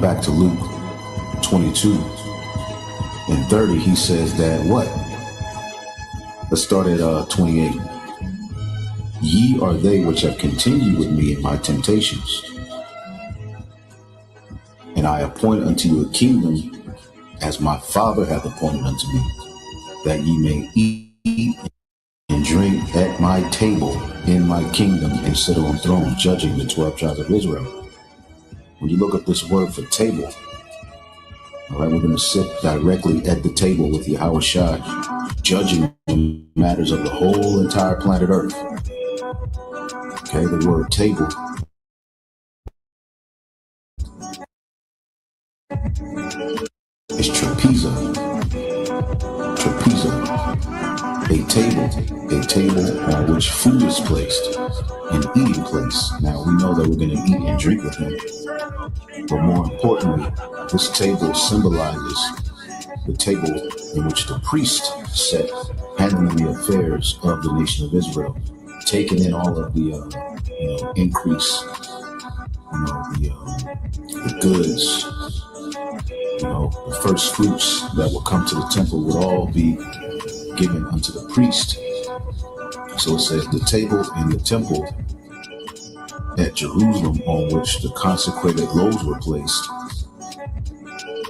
going back to Luke 22 and 30, he says that what? Let's start at 28. Ye are they which have continued with me in my temptations, and I appoint unto you a kingdom as my Father hath appointed unto me, that ye may eat and drink at my table in my kingdom and sit on thrones, judging the 12 tribes of Israel. When you look at this word for table, all right, we're going to sit directly at the table with Yahweh Shai, judging the matters of the whole entire planet Earth. Okay, the word table is trapeza. A table on which food is placed, an eating place. Now we know that we're going to eat and drink with him, but more importantly, this table symbolizes the table in which the priest sat, handling the affairs of the nation of Israel, taking in all of the increase, the goods, the first fruits that will come to the temple would all be given unto the priest. So it says the table in the temple at Jerusalem on which the consecrated loaves were placed,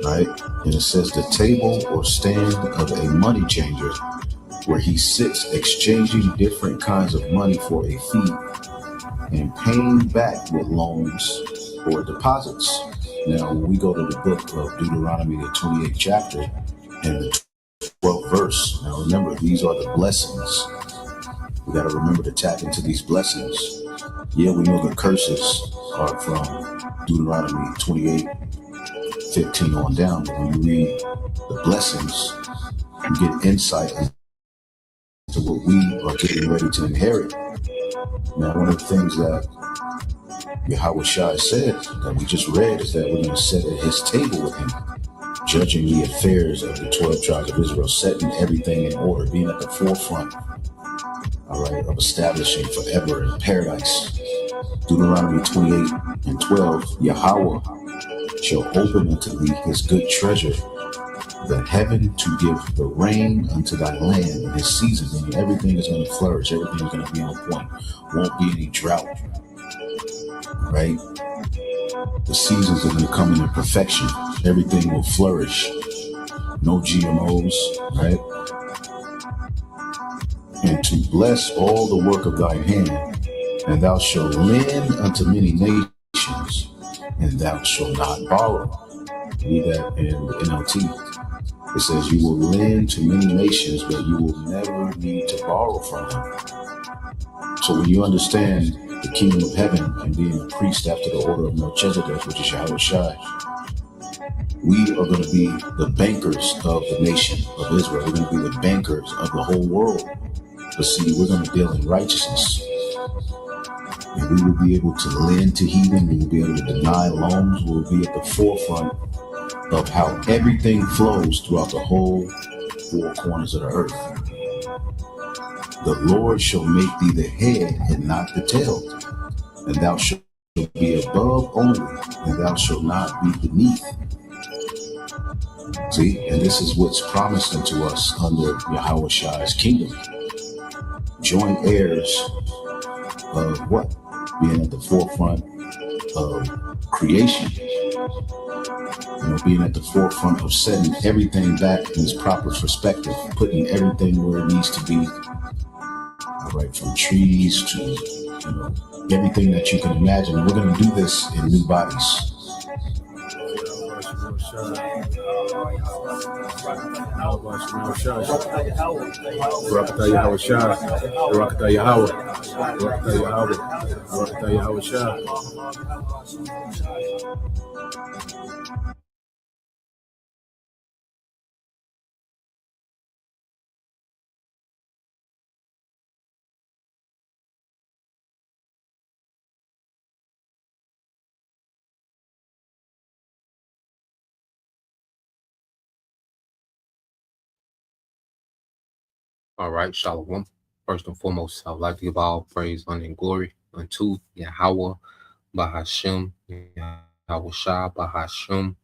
right? And it says the table or stand of a money changer, where he sits exchanging different kinds of money for a fee and paying back with loans or deposits. Now, when we go to the book of Deuteronomy, the 28th chapter and the 12th verse, now remember, these are the blessings. We got to remember to tap into these blessings. Yeah, we know the curses are from Deuteronomy 28:15 on down, but when you read the blessings, you get insight into what we are getting ready to inherit. Now, one of the things that Yahweh Shai said that we just read is that we're going to sit at his table with him, judging the affairs of the 12 tribes of Israel, setting everything in order, being at the forefront, all right, of establishing forever in paradise. Deuteronomy 28:12, Yahweh shall open unto thee his good treasure, the heaven to give the rain unto thy land in his season, and everything is going to flourish, everything is going to be on point, won't be any drought, right? The seasons are going to come in perfection, everything will flourish, no GMOs, right? And to bless all the work of thine hand, and thou shalt lend unto many nations, and thou shalt not borrow. Read that in the NLT. It says you will lend to many nations, but you will never need to borrow from them. So when you understand the kingdom of heaven and being a priest after the order of Melchizedek, which is Yahweh Shai, we are going to be the bankers of the nation of Israel. We're going to be the bankers of the whole world. But see, we're going to deal in righteousness. And we will be able to lend to heathen. We will be able to deny loans. We will be at the forefront of how everything flows throughout the whole four corners of the earth. The Lord shall make thee the head and not the tail, and thou shalt be above only, and thou shalt not be beneath. See, and this is what's promised unto us under Yahweh Shai's kingdom. Joint heirs of what? Being at the forefront of creation. Being at the forefront of setting everything back in its proper perspective, putting everything where it needs to be. All right, from trees to everything that you can imagine. We're going to do this in new bodies. All right, Shalom. First and foremost, I would like to give all praise, honor, and glory unto Yahweh, Bahashem, Yahushua Bahashim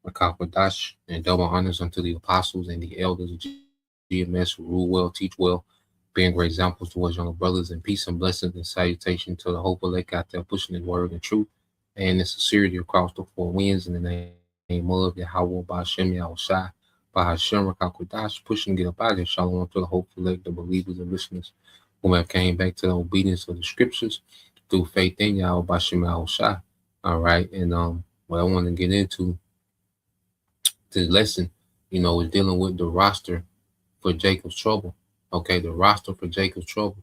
Makakwadash, and double honors unto the apostles and the elders of GMS who rule well, teach well, being great examples towards younger brothers, and peace and blessings and salutation to the hope elect out there pushing the word and truth and the sincerity across the four winds in the name of Yahweh Bahashim Yahushua Bahashim Makakwadash, pushing to get up out of here. Shalom to the hopeful elect, the believers and listeners who have came back to the obedience of the scriptures through faith in Yahweh Bahashim Yahushua. All right, and what I want to get into this lesson, is dealing with the roster for Jacob's trouble. Okay, the roster for Jacob's trouble,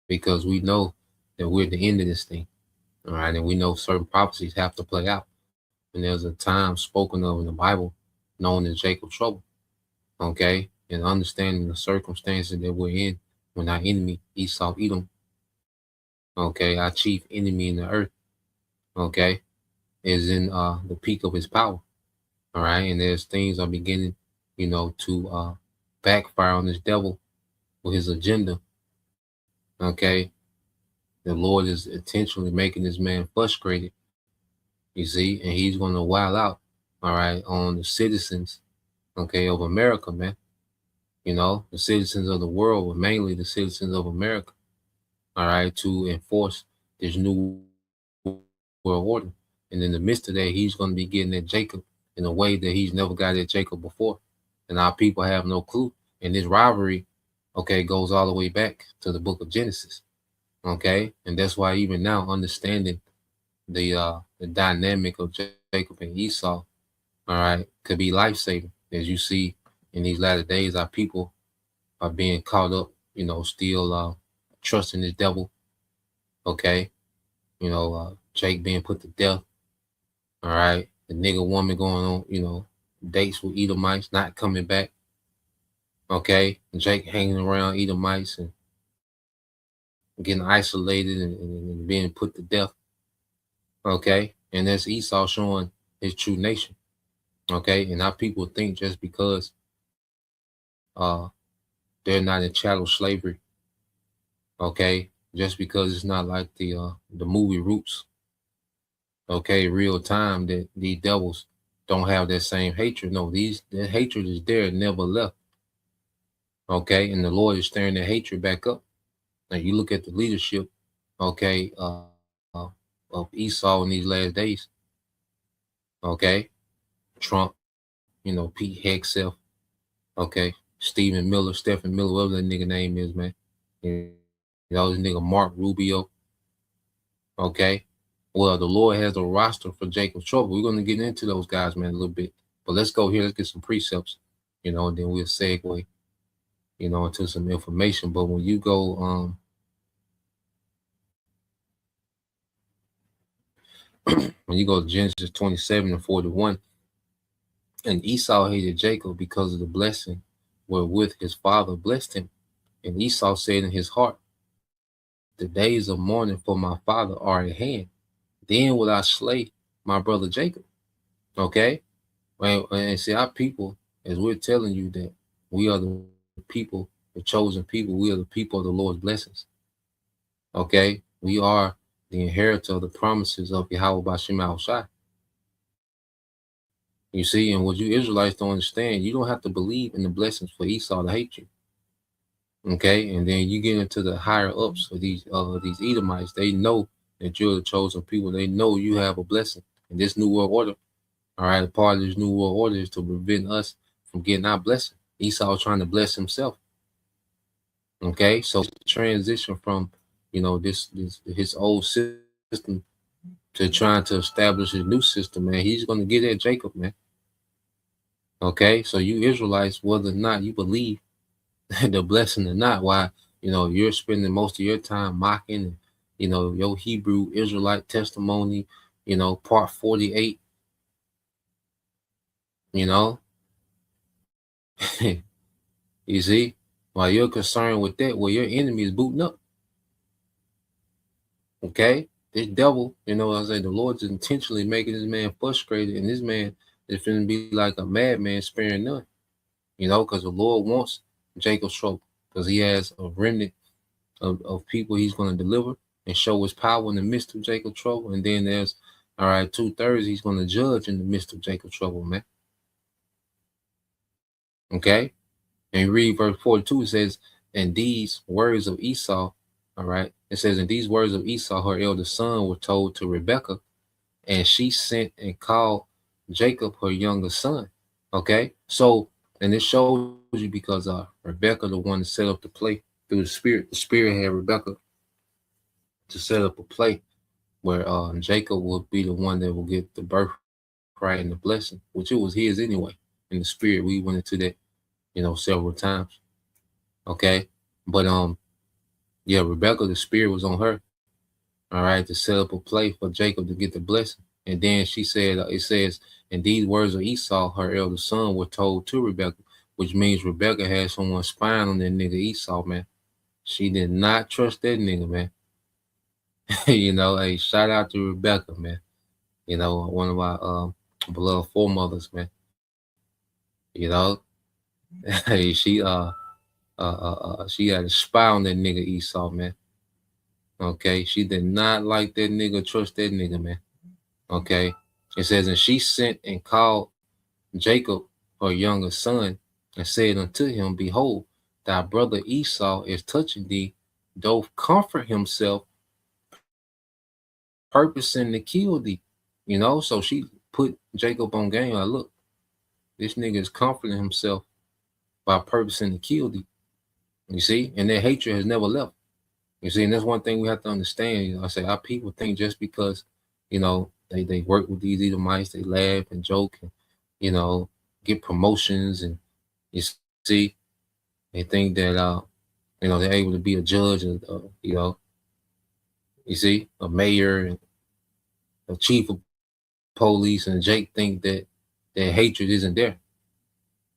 because we know that we're at the end of this thing. All right, and we know certain prophecies have to play out, and there's a time spoken of in the Bible known as Jacob's trouble. Okay, and understanding the circumstances that we're in when our enemy Esau Edom, okay, our chief enemy in the earth, okay, is in the peak of his power. All right, and there's things are beginning, to backfire on this devil with his agenda. Okay, the Lord is intentionally making this man frustrated, you see, and he's going to wild out, all right, on the citizens, okay, of America, man. The citizens of the world, but mainly the citizens of America, all right, to enforce this new world order. And in the midst of that, he's going to be getting at Jacob in a way that he's never got at Jacob before. And our people have no clue. And this rivalry, okay, goes all the way back to the book of Genesis. Okay. And that's why even now, understanding the dynamic of Jacob and Esau, all right, could be life-saving. As you see in these latter days, our people are being caught up, still trusting this devil. Okay. Jake being put to death. All right. The nigga woman going on, dates with Edomites, not coming back. Okay. Jake hanging around Edomites and getting isolated and being put to death. Okay. And that's Esau showing his true nation. Okay. And our people think just because they're not in chattel slavery. Okay. Just because it's not like the movie Roots. Okay, real time, that these devils don't have that same hatred. No, their hatred is there, never left. Okay, and the Lord is stirring that hatred back up. Now you look at the leadership, okay, of Esau in these last days. Okay, Trump, Pete Hegseth, okay, Stephen Miller, whatever that nigga name is, man. This nigga Mark Rubio. Okay. Well, the Lord has a roster for Jacob's trouble. We're going to get into those guys, man, a little bit. But let's go here. Let's get some precepts, and then we'll segue, into some information. But when you go, when you go to Genesis 27:41, and Esau hated Jacob because of the blessing wherewith his father blessed him. And Esau said in his heart, the days of mourning for my father are at hand. Then will I slay my brother Jacob. Okay? And see, our people, as we're telling you that we are the people, the chosen people, we are the people of the Lord's blessings. Okay? We are the inheritor of the promises of Yahweh Bashim Yahushua. You see, and what you Israelites don't understand, you don't have to believe in the blessings for Esau to hate you. Okay? And then you get into the higher ups of these Edomites, they know that you're the chosen people. They know you have a blessing in this new world order. All right, a part of this new world order is to prevent us from getting our blessing. Esau trying to bless himself. Okay, so transition from this his old system to trying to establish a new system, man. He's going to get at Jacob, man. Okay, so you Israelites, whether or not you believe the blessing or not, why you're spending most of your time mocking and your Hebrew Israelite testimony, part 48, you see, while you're concerned with that, well, your enemy is booting up. Okay, this devil, I say the Lord's intentionally making this man frustrated, and this man is going to be like a madman, sparing none, because the Lord wants Jacob's trouble, because he has a remnant of people he's going to deliver and show his power in the midst of Jacob's trouble. And then there's All right, 2/3 he's going to judge in the midst of Jacob's trouble, man. Okay, and read verse 42. It says, "And these words of Esau," all right. It says, "And these words of Esau, her eldest son, were told to Rebekah, and she sent and called Jacob, her youngest son." Okay, so and it shows you because Rebekah, the one that set up the play through the Spirit had Rebekah to set up a play where Jacob would be the one that will get the birthright and the blessing, which it was his anyway. In the Spirit, we went into that, several times. Okay, but yeah, Rebekah, the Spirit was on her. All right, to set up a play for Jacob to get the blessing. And then she said, it says, "And these words of Esau, her eldest son, were told to Rebekah," which means Rebekah had someone spying on that nigga Esau, man. She did not trust that nigga, man. Hey, shout out to Rebekah, man. One of our beloved foremothers, man. You know, hey, she had a spy on that nigga Esau, man. Okay, she did not like that nigga, trust that nigga, man. Okay, it says, "And she sent and called Jacob, her youngest son, and said unto him, Behold, thy brother Esau is touching thee, doth comfort himself, purposing to kill thee." So she put Jacob on game. Like, look, this nigga is comforting himself by purposing to kill thee. You see, and their hatred has never left. You see, and that's one thing we have to understand. I say our people think just because, they work with these Edomites, they laugh and joke and, get promotions, and you see, they think that they're able to be a judge and you see, a mayor and a chief of police, and Jake think that their hatred isn't there.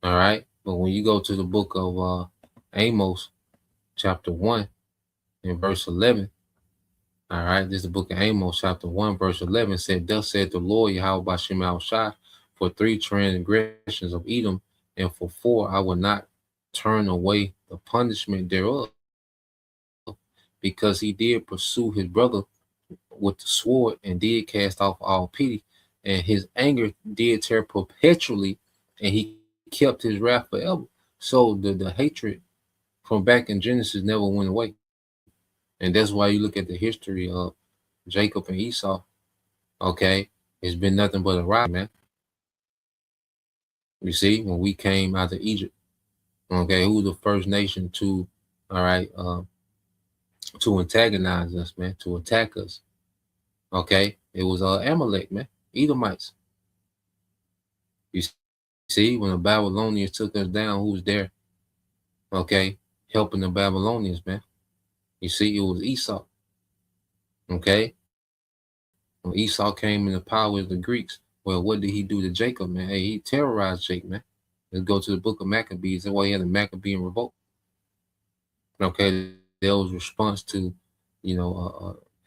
All right, but when you go to the book of Amos, chapter 1 and verse 11. All right, this is the book of Amos, chapter 1, verse 11, said, "Thus said the Lord, Yahweh Bashim Al-Shai, for 3 transgressions of Edom, and for 4 I will not turn away the punishment thereof, because he did pursue his brother with the sword, and did cast off all pity, and his anger did tear perpetually, and he kept his wrath forever." So the hatred from back in Genesis never went away. And that's why you look at the history of Jacob and Esau, okay, it's been nothing but a ride, man. You see, when we came out of Egypt, okay, who was the first nation to, all right, to antagonize us, man, to attack us? Okay, it was Amalek, man, Edomites. You see, when the Babylonians took us down, who was there? Okay, helping the Babylonians, man. You see, it was Esau. Okay, when Esau came in the power of the Greeks, well, what did he do to Jacob, man? Hey, he terrorized Jacob, man. Let's go to the book of Maccabees. That's why he had the Maccabean revolt. Okay, that was response to,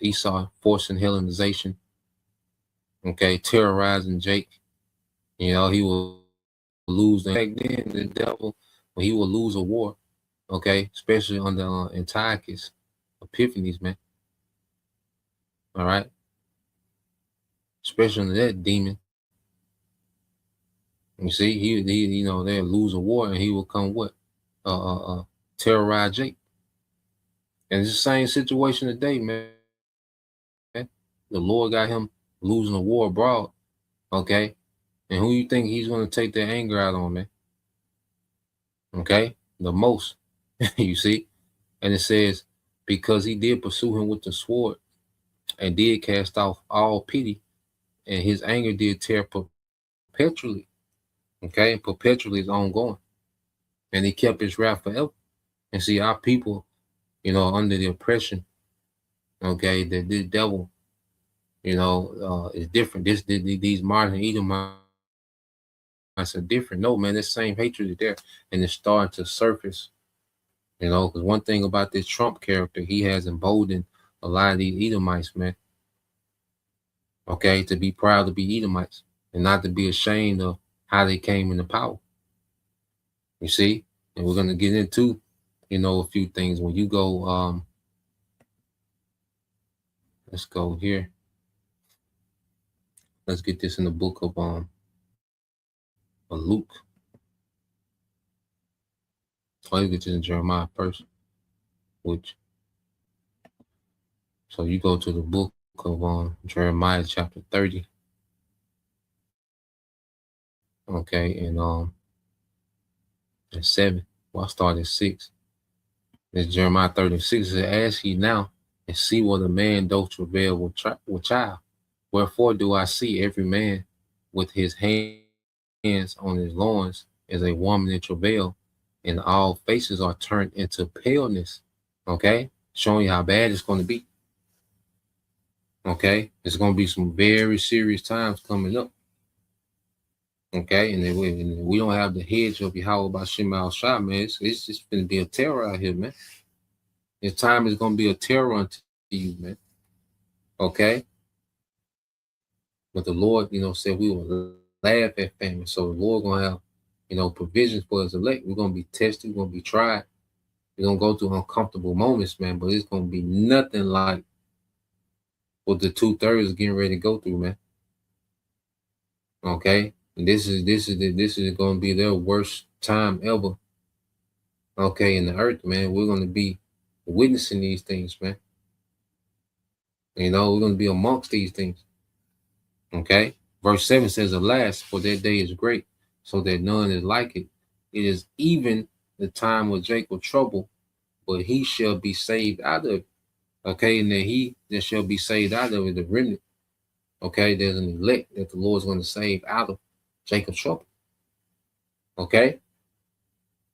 Esau forcing Hellenization. Okay, terrorizing Jake. He will lose. Back then, the devil, when he will lose a war, okay, especially under Antiochus Epiphanes, man. All right, especially under that demon. You see, he they'll lose a war, and he will come what? Terrorize Jake. And it's the same situation today, man. The Lord got him losing a war abroad, okay? And who you think he's going to take that anger out on, man? Okay? The most, you see? And it says, because he did pursue him with the sword, and did cast off all pity, and his anger did tear perpetually. Okay? Perpetually is ongoing. And he kept his wrath forever. And see, our people, under the oppression, okay, that this devil, is different. These modern Edomites are different. No, man, this same hatred is there, and it's starting to surface. Because one thing about this Trump character, he has emboldened a lot of these Edomites, man. Okay, to be proud to be Edomites and not to be ashamed of how they came into power. You see, and we're gonna get into, a few things when you go. Let's go here. Let's get this in the book of Luke. Let's get this in Jeremiah first. So you go to the book of Jeremiah chapter 30. Okay, and 7. Well, I start at 6. It's Jeremiah 36. It says, "Ask ye now, and see what a man doth travail with child. Wherefore do I see every man with his hands on his loins as a woman in travail, and all faces are turned into paleness." Okay, showing you how bad it's going to be. Okay, it's going to be some very serious times coming up. Okay, and then we don't have the hedge of Yahweh by Shemal Shah, man. It's just going to be a terror out here, man. This time is going to be a terror unto you, man. Okay, but the Lord, said we will laugh at famine. So the Lord going to have, provisions for his elect. We're going to be tested. We're going to be tried. We're going to go through uncomfortable moments, man. But it's going to be nothing like what the 2/3 is getting ready to go through, man. Okay, and this is going to be their worst time ever. Okay, in the earth, man. We're going to be witnessing these things, man. We're going to be amongst these things. Okay, verse 7 says, "Alas, for that day is great, so that none is like it. It is even the time of Jacob trouble, but he shall be saved out of it." Okay, and then he that shall be saved out of it, the remnant. Okay, there's an elect that the Lord's going to save out of Jacob's trouble. Okay,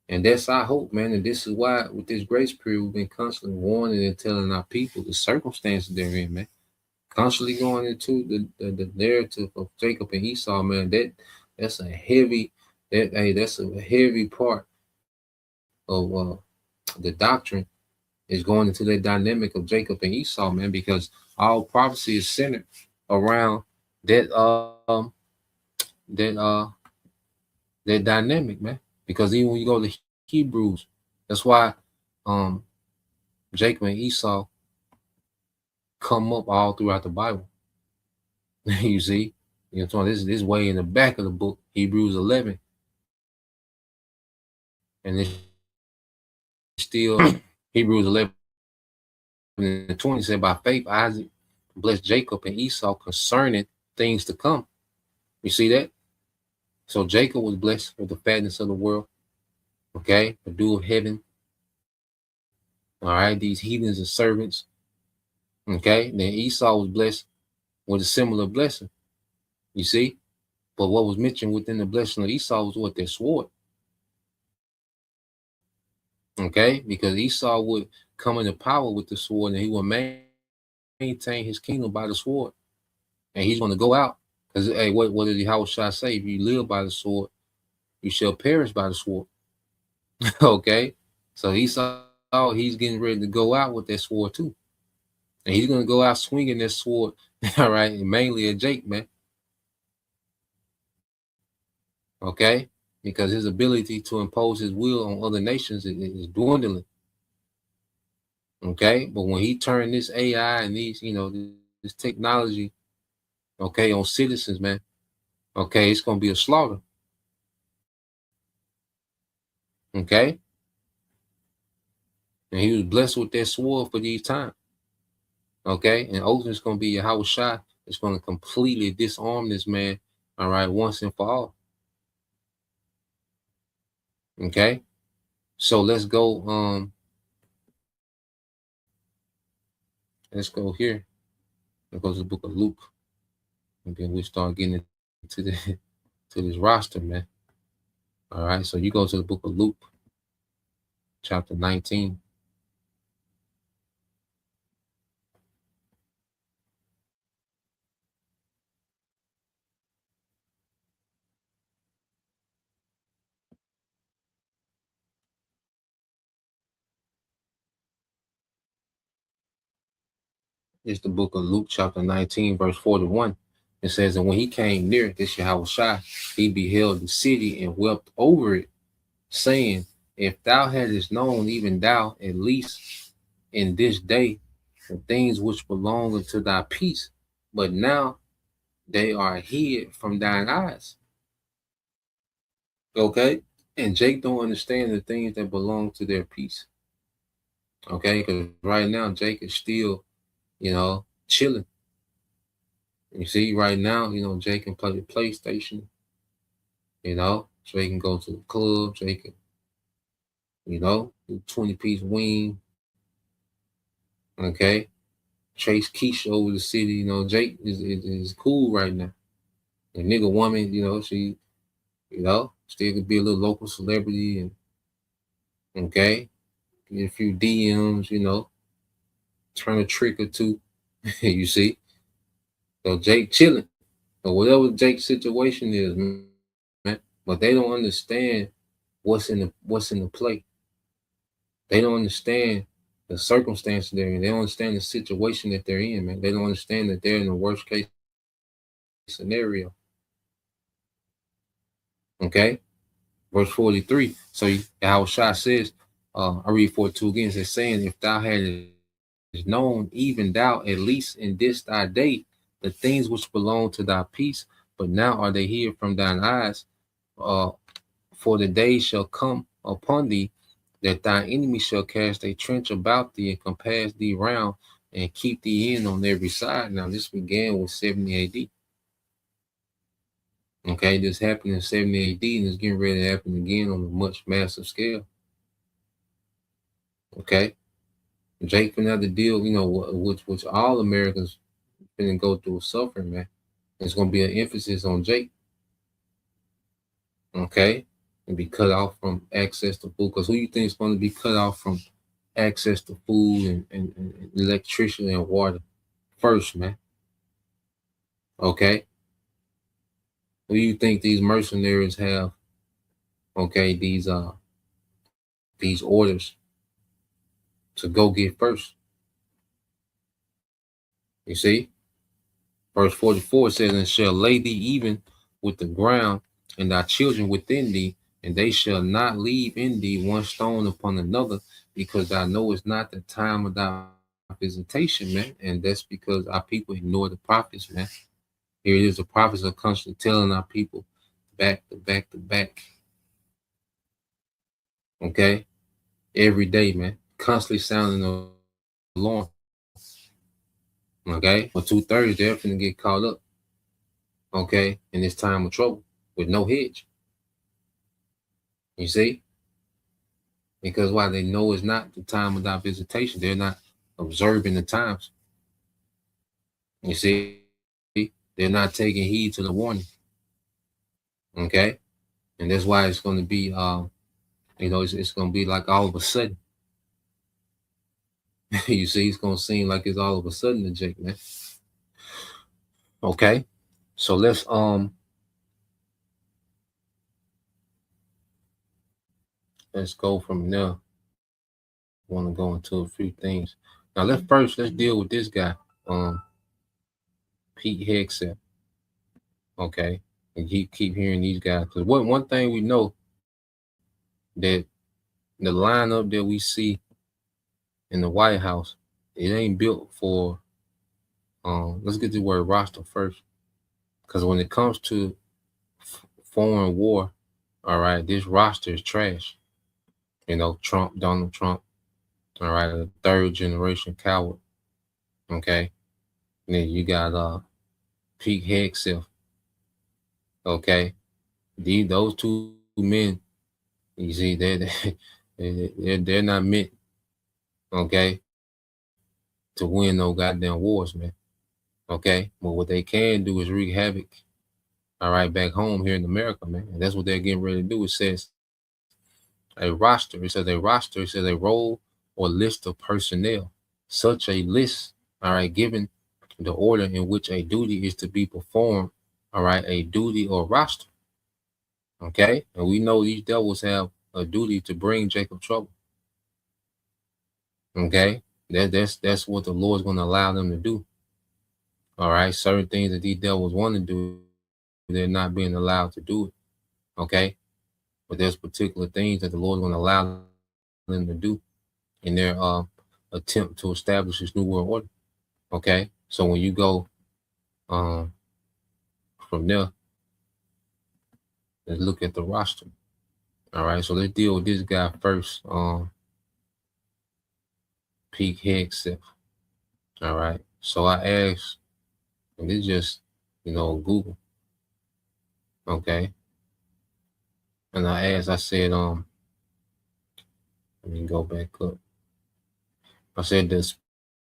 and that's our hope, man. And this is why, with this grace period, we've been constantly warning and telling our people the circumstances they're in, man. Constantly going into the narrative of Jacob and Esau, man. That's a heavy part of the doctrine, is going into that dynamic of Jacob and Esau, man, because all prophecy is centered around that dynamic, man. Because even when you go to Hebrews, that's why Jacob and Esau come up all throughout the Bible. You see, this way in the back of the book, Hebrews 11, and it's still Hebrews 11 and 20 said, "By faith Isaac blessed Jacob and Esau concerning things to come." You see that? So Jacob was blessed with the fatness of the world, okay, the dew of heaven. All right, these heathens and servants. Okay, then Esau was blessed with a similar blessing. You see, but what was mentioned within the blessing of Esau was what? Their sword. Okay, because Esau would come into power with the sword, and he would maintain his kingdom by the sword, and he's going to go out. Because hey, what did Yahushua say? If you live by the sword, you shall perish by the sword. Okay, so Esau, he's getting ready to go out with that sword too, and he's going to go out swinging that sword. All right, and mainly at Jake, man. Okay, because his ability to impose his will on other nations is dwindling. Okay, but when he turned this AI and these, this technology, okay, on citizens, man, okay, it's going to be a slaughter. Okay, and he was blessed with that sword for these times. Okay, and ultimately it's going to be Yahushua. It's going to completely disarm this man, all right, once and for all. Okay, so let's go. Let's go here. Let's go to the book of Luke, and then we start getting into this roster, man. All right, so you go to the book of Luke, chapter 19. It's the book of Luke, chapter 19, verse 41. It says, "And when he came near, this Yahushua, he beheld the city and wept over it, saying, If thou hadst known, even thou, at least in this day, the things which belong unto thy peace. But now they are hid from thine eyes. Okay? And Jake don't understand the things that belong to their peace. Okay? Because right now, Jake is still, chilling. You see, right now, Jake can play the PlayStation, so he can go to the club, so he can, do 20-piece wing. Okay? Chase Keisha over the city. Jake is cool right now. The nigga woman, she, still could be a little local celebrity and okay, get a few DMs, turn a trick or two. You see? So Jake chilling. Or whatever Jake's situation is, man. But they don't understand what's in the play. They don't understand the circumstances they're in. They don't understand the situation that they're in, man. They don't understand that they're in the worst case scenario. Okay? Verse 43. So Yahushua says, I read 42 again, it says, saying, if thou hadst known, even thou, at least in this thy day, the things which belong to thy peace, but now are they hid from thine eyes, for the day shall come upon thee that thine enemy shall cast a trench about thee and compass thee round and keep thee in on every side. Now, this began with 70 AD. Okay, this happened in 70 AD and it's getting ready to happen again on a much massive scale. Okay, Jake can have to deal, which all Americans finna go through suffering, man. There's gonna be an emphasis on Jake. Okay, and be cut off from access to food. Because who you think is going to be cut off from access to food and electricity and water first, man? Okay, who do you think these mercenaries have? Okay, these orders to go get first. You see, verse 44 says, and shall lay thee even with the ground, and thy children within thee, and they shall not leave in thee one stone upon another, because thou knowest not the time of thy visitation, man. And that's because our people ignore the prophets, man. Here it is, the prophets are constantly telling our people back to back to back. Okay? Every day, man. Constantly sounding the alarm. Okay? For 2/3, they're finna get caught up. Okay? In this time of trouble with no hedge. You see? Because why? They know it's not the time of thy visitation. They're not observing the times. You see? They're not taking heed to the warning. Okay? And that's why it's going to be, it's going to be like all of a sudden. You see, it's going to seem like it's all of a sudden to Jake, man. Okay? So let's go from there. I want to go into a few things. Now let's deal with this guy, Pete Hegseth. Okay, and keep hearing these guys, because one thing we know, that the lineup that we see in the White House, it ain't built for let's get the word roster first, because when it comes to foreign war, all right, this roster is trash. Donald Trump, all right, a third generation coward. Okay, and then you got Pete Hegseth. Okay, those two men, you see, they're not meant, okay, to win no goddamn wars, man. Okay, but what they can do is wreak havoc, all right, back home here in America, man. And that's what they're getting ready to do. It says a roster. It says a roster. It says a role or list of personnel. Such a list, all right, given the order in which a duty is to be performed, all right, a duty or roster. Okay, and we know these devils have a duty to bring Jacob trouble. Okay, that's what the Lord's going to allow them to do. All right, certain things that these devils want to do, they're not being allowed to do it. Okay, but there's particular things that the Lord's going to allow them to do in their attempt to establish this new world order. Okay, so when you go from there, let's look at the roster. All right, so let's deal with this guy first. Pete Hegseth. All right, so I asked, and this just, Google. Okay, and I said, let me go back up. I said, does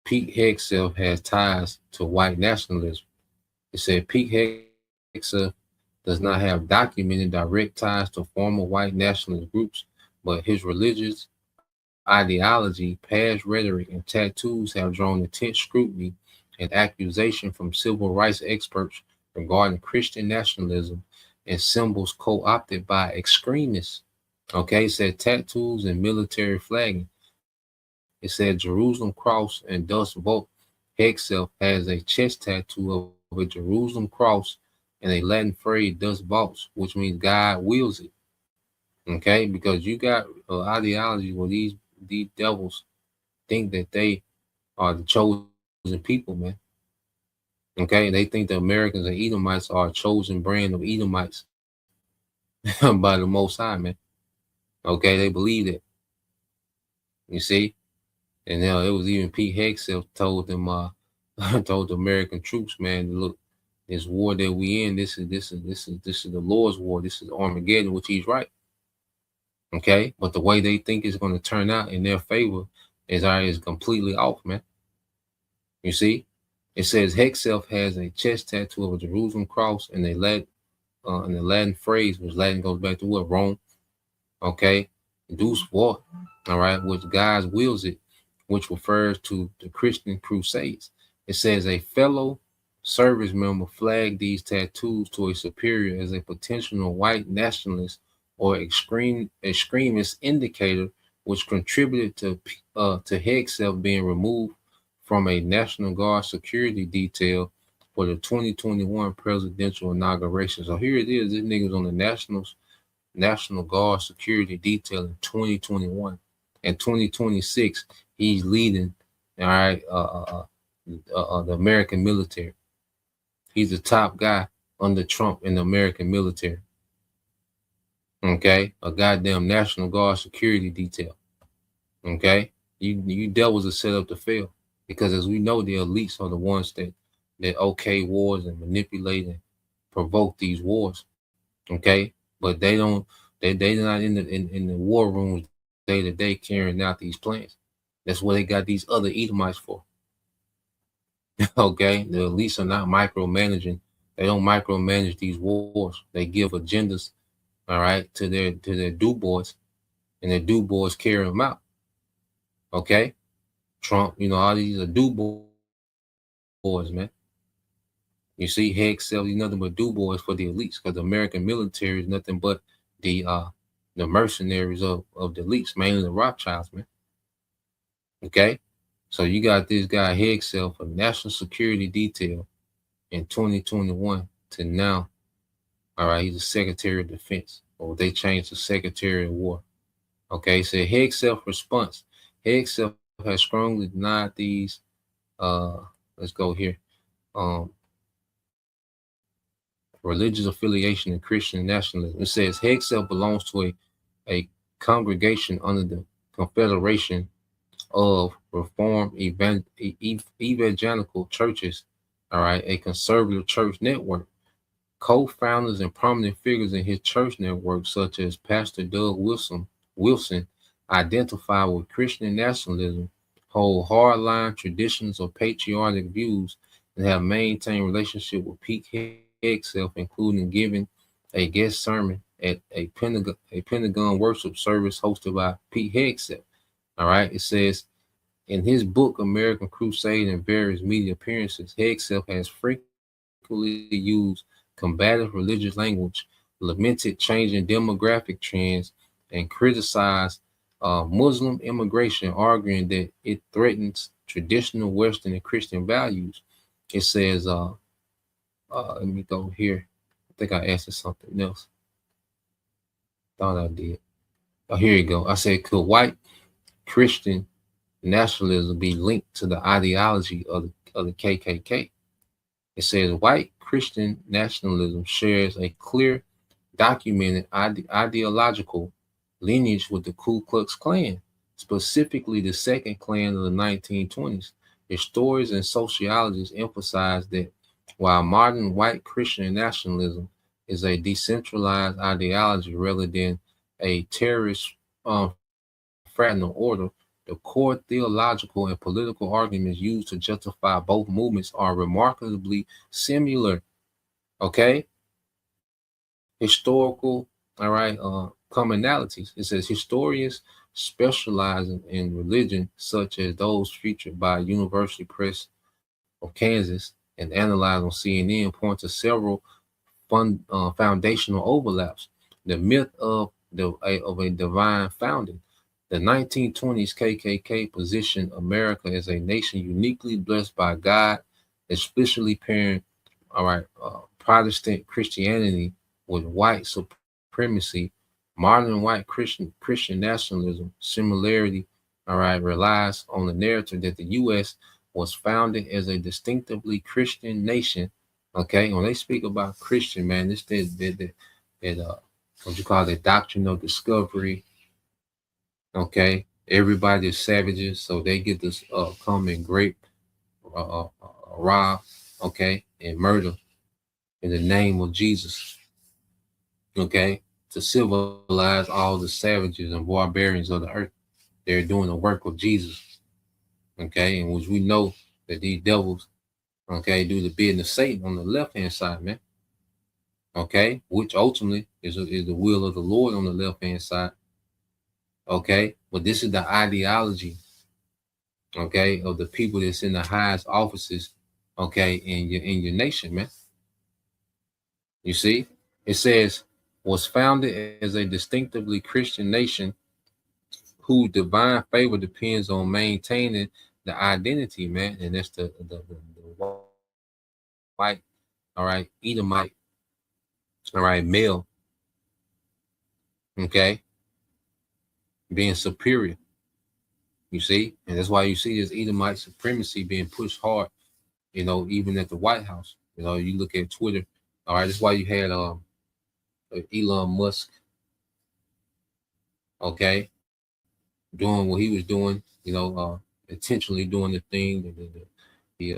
Pete Hegseth has ties to white nationalism? It said Pete Hegseth does not have documented direct ties to former white nationalist groups, but his religious ideology, past rhetoric, and tattoos have drawn intense scrutiny and accusation from civil rights experts regarding Christian nationalism and symbols co-opted by extremists. Okay, it said tattoos and military flagging. It said Jerusalem cross and dust vault. Hegseth has a chest tattoo of a Jerusalem cross and a Latin phrase dust vaults, which means God wills it. Okay, because you got ideology where these devils think that they are the chosen people, man. Okay, they think the Americans and Edomites are a chosen brand of Edomites by the Most High, man. Okay, they believe it. You see, and now it was even Pete Hegseth told them, told the American troops, man, look, this war that we in, this is the Lord's war. This is Armageddon, which he's right. Okay, but the way they think it's going to turn out in their favor is completely off, man. You see, it says Hegseth has a chest tattoo of a Jerusalem cross and the Latin phrase, which Latin goes back to what? Rome. Okay, Deus Vult, all right, which God wills it, which refers to the Christian Crusades. It says a fellow service member flagged these tattoos to a superior as a potential white nationalist or extremist indicator, which contributed to Hegseth being removed from a National Guard security detail for the 2021 presidential inauguration. So here it is. This nigga's on the National Guard security detail in 2021. In 2026, he's leading, all right, the American military. He's the top guy under Trump in the American military. Okay, a goddamn National Guard security detail. Okay, you devils are set up to fail, because as we know, the elites are the ones that okay wars and manipulate and provoke these wars. Okay, but they're not in the war rooms day to day carrying out these plans. That's what they got these other Edomites for. Okay, the elites are not micromanaging. They don't micromanage these wars. They give agendas, all right, to their do boys, and their do boys carry them out. Okay, Trump, all these are do boys, man. You see, Hegseth is nothing but do boys for the elites, because the American military is nothing but the mercenaries of the elites, mainly the Rothschilds, man. Okay, so you got this guy Hegseth, a national security detail in 2021 to now. All right, he's the Secretary of Defense, or they changed to Secretary of War. Okay, so Hegseth response. Hegseth has strongly denied these. Let's go here. Religious affiliation and Christian nationalism. It says Hegseth belongs to a congregation under the Confederation of Reformed Evangelical Churches, all right, a conservative church network. Co-founders and prominent figures in his church network, such as Pastor Doug Wilson, identify with Christian nationalism, hold hardline traditions or patriotic views, and have maintained relationship with Pete Hegseth, including giving a guest sermon at a Pentagon worship service hosted by Pete Hegseth. All right, it says in his book American Crusade and various media appearances, Hegseth has frequently used combative religious language, lamented changing demographic trends, and criticized Muslim immigration, arguing that it threatens traditional Western and Christian values. It says, let me go here. I think I asked something else. Thought I did. Oh, here you go. I said, could white Christian nationalism be linked to the ideology of the KKK? It says white Christian nationalism shares a clear, documented ideological lineage with the Ku Klux Klan, specifically the Second Klan of the 1920s. Historians and sociologists emphasize that while modern white Christian nationalism is a decentralized ideology rather than a terrorist fraternal order, the core theological and political arguments used to justify both movements are remarkably similar. Okay, historical, all right, commonalities. It says historians specializing in religion, such as those featured by University Press of Kansas and analyzed on CNN, point to several foundational overlaps. The myth of a divine founding. The 1920s KKK positioned America as a nation uniquely blessed by God, especially pairing, all right, Protestant Christianity with white supremacy. Modern white Christian nationalism similarity, all right, relies on the narrative that the U.S. was founded as a distinctively Christian nation. Okay, when they speak about Christian, man, this what you call the doctrine of discovery. Okay, everybody is savages, so they get to come and rape, rob, okay, and murder in the name of Jesus. Okay, to civilize all the savages and barbarians of the earth. They're doing the work of Jesus. Okay, and which we know that these devils, okay, do the bidding of Satan on the left hand side, man. Okay, which ultimately is the will of the Lord on the left hand side. Okay, but this is the ideology, okay, of the people that's in the highest offices, okay, in your nation, man. You see, it says was founded as a distinctively Christian nation whose divine favor depends on maintaining the identity, man, and that's the white, all right, Edomite, all right, male, okay, being superior. You see, and that's why you see this Edomite supremacy being pushed hard, you know, even at the White House. You know, you look at Twitter, all right, that's why you had Elon Musk, okay, doing what he was doing, you know, intentionally doing the thing, the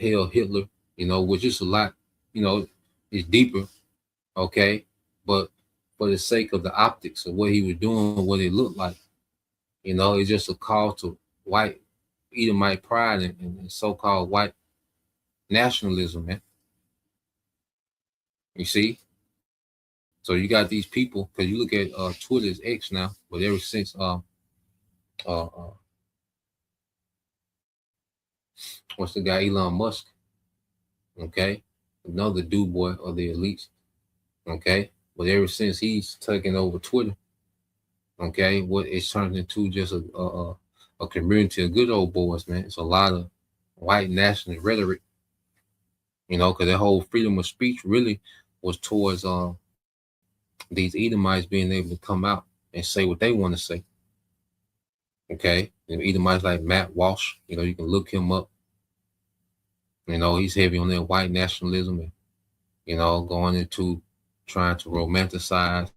hell Hitler, you know, which is a lot, you know, it's deeper, okay, but for the sake of the optics of what he was doing, what it looked like, you know, it's just a call to white Edomite pride and so-called white nationalism, man. You see? So you got these people, because you look at Twitter's X now, but ever since what's the guy, Elon Musk, okay, another dude boy of the elites, okay, but ever since he's taken over Twitter, okay, what it's turned into just a community of good old boys, man. It's a lot of white nationalist rhetoric, you know, because the whole freedom of speech really was towards these Edomites being able to come out and say what they want to say. Okay, and Edomites like Matt Walsh, you know, you can look him up. You know, he's heavy on that white nationalism and, you know, going into trying to romanticize,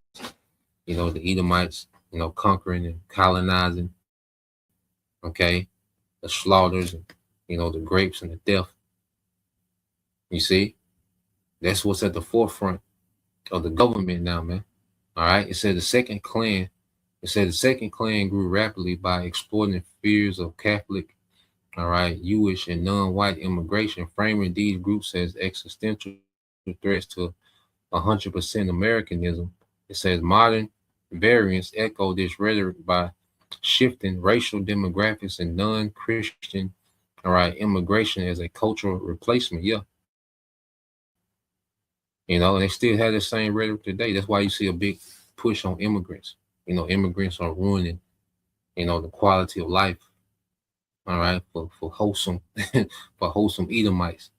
you know, the Edomites, you know, conquering and colonizing, okay, the slaughters and, you know, the grapes and the death. You see, that's what's at the forefront of the government now, man. All right, it said the second Klan grew rapidly by exploiting fears of Catholic, all right, Jewish and non-white immigration, framing these groups as existential threats to 100% Americanism. It says modern variants echo this rhetoric by shifting racial demographics and non-Christian, all right, immigration as a cultural replacement. Yeah. You know, and they still have the same rhetoric today. That's why you see a big push on immigrants. You know, immigrants are ruining, you know, the quality of life. All right, for wholesome, for wholesome Edomites.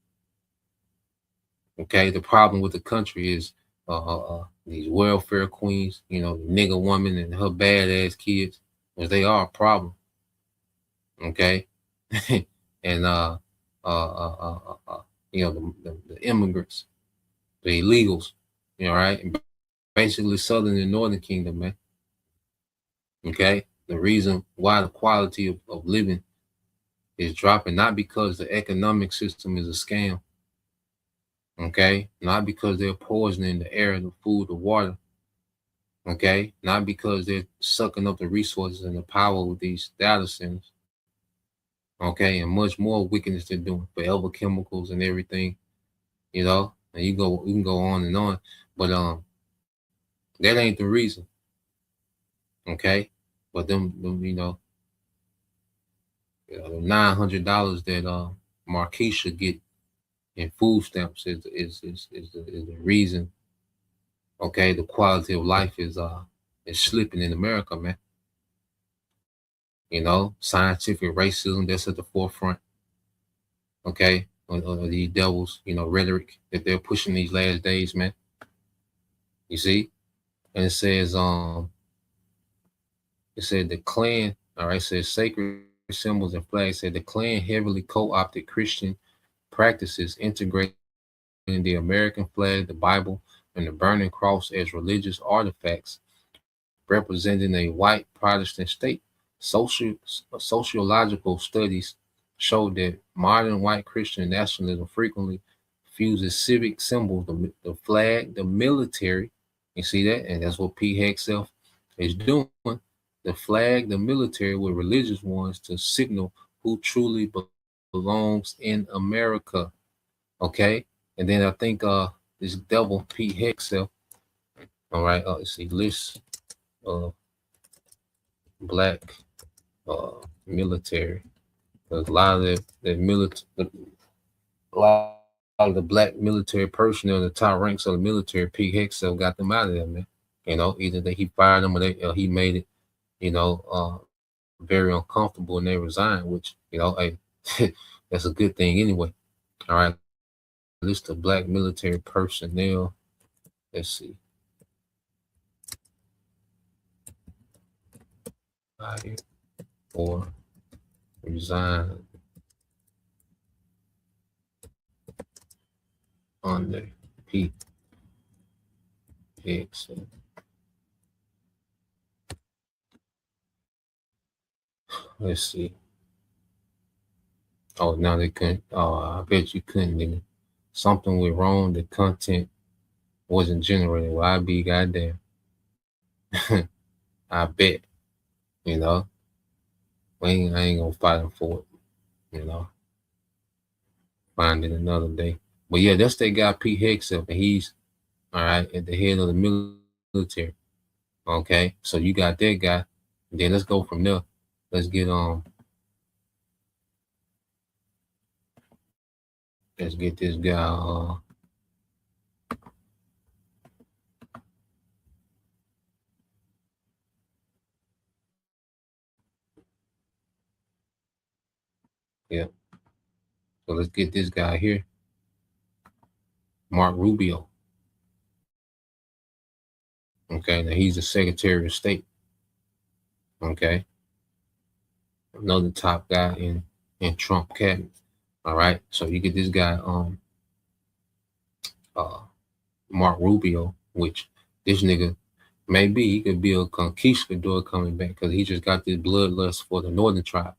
Okay, the problem with the country is these welfare queens, you know, the nigger woman and her badass kids, because they are a problem. Okay, and the immigrants, the illegals, right? And basically Southern and Northern Kingdom, man. Okay, the reason why the quality of living is dropping, not because the economic system is a scam. Okay, not because they're poisoning the air, the food, the water. Okay, not because they're sucking up the resources and the power with these data centers. Okay, and much more wickedness they're doing, forever chemicals and everything, and you can go on and on, but that ain't the reason. Okay, but them the $900 that Marquis should get in food stamps is the reason. Okay, the quality of life is slipping in America, man. Scientific racism that's at the forefront. Okay, of these devils, rhetoric that they're pushing these last days, man. You see, and it says it said the Klan. All right, it says sacred symbols and flags. Said the Klan heavily co-opted Christian practices, integrating the American flag, the Bible, and the burning cross as religious artifacts, representing a white Protestant state. Sociological studies show that modern white Christian nationalism frequently fuses civic symbols, the flag, the military. You see that? And that's what P. Hexelf is doing. The flag, the military, with religious ones to signal who truly belongs in America. Okay? And then I think this devil, P. Hexelf, all right, let's see, list of black military. There's a lot of a lot of the black military personnel in the top ranks of the military. P. Hexel got them out of there, man. Either that he fired them or he made it, very uncomfortable and they resigned, which, hey, that's a good thing anyway. All right. List of black military personnel. Let's see. Fired or resigned under P. Hexel. Let's see. Oh, now they couldn't. Oh, I bet you couldn't, nigga. Something went wrong. The content wasn't generated. Well, I'd be goddamn. I bet. I ain't gonna fight him for it. Find it another day. But yeah, that's that guy Pete Hexel, and he's all right at the head of the military. Okay, so you got that guy. And then let's go from there. Let's get let's get this guy yeah. So let's get this guy here. Mark Rubio. Okay, now he's the Secretary of State. Okay. Another top guy in Trump cabinet. All right. So you get this guy Mark Rubio, which this nigga maybe he could be a conquistador coming back because he just got this bloodlust for the northern tribe.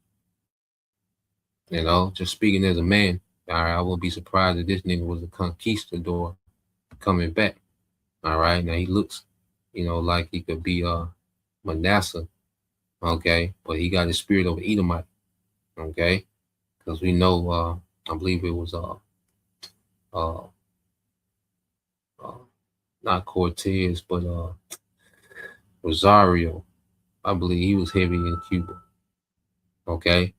Just speaking as a man, all right, I wouldn't be surprised if this nigga was a conquistador coming back. All right. Now he looks, like he could be Manasseh. Okay, but he got his spirit of Edomite. Okay, because we know, I believe it was not Cortez, but Rosario. I believe he was heavy in Cuba. Okay,